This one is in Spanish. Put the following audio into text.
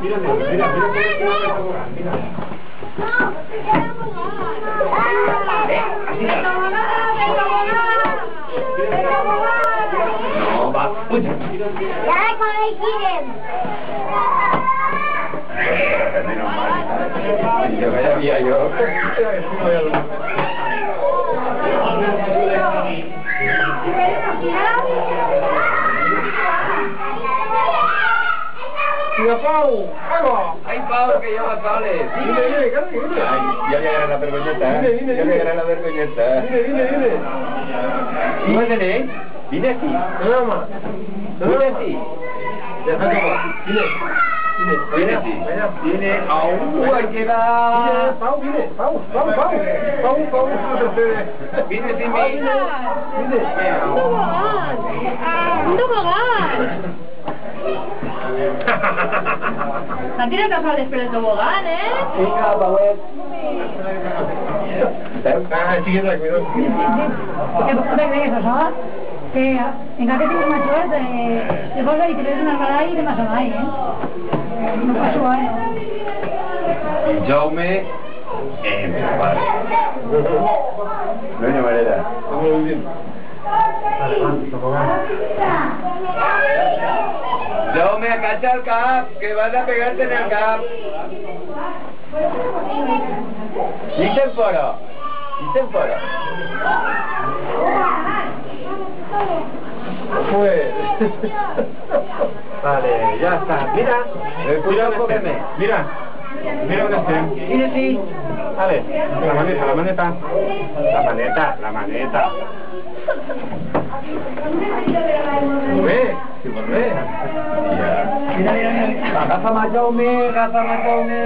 mira, mira, mira, mira, mira. No, va. Uy. Ya, con el Kirem. Menos mal. Yo ya había yo. ¡Mira, Pau! ¡Hago! ¡Ay, Pau, que ya sale! ¡Dime, dime, casi, dime! Ay, ya llegará la vergoñeta. Dime, dime, ya dime. llegará la vergoñeta. ¡Dime, dime, dime! ¿Dime tenéis? Vine aquí. ¡Nada más! Vine aquí. ¡Ya está todo! ¡Dime! ¡Dime! Vine aquí. ¡Vaya! Vine a un hay que ¡Dime, dar. Pau, vine! ¡Pau, Pau, Pau! ¡Pau, Pau! ¡No te cedes! Vine sin ¡Pau, mí. vine! ¡Vine! ¡Un tobogán! La tiene que hacer después del tobogán, ¿eh? Venga, Pauet. Ah, chiquita, cuidado. ¿Qué te crees, això? Que encara que tinguis majors, llavors ahí te ves una baralla i te m'has mai, No passo El Jaume en padre. No hay manera. Muy bien. Adelante, tobogán. Jaume, acacha el cap, que vas a pegarte en el cap. Dicen fora. Dicen fora. Pues... Vale, ya está. Mira. Mira un poco más. Mira. Mira dónde estem. Mira, sí. Vale. La maneta, la maneta. La maneta, la maneta. Volvé. Sí, volvé. Mira, mira, mira. Agafa-me, Jaume, agafa-me, Jaume.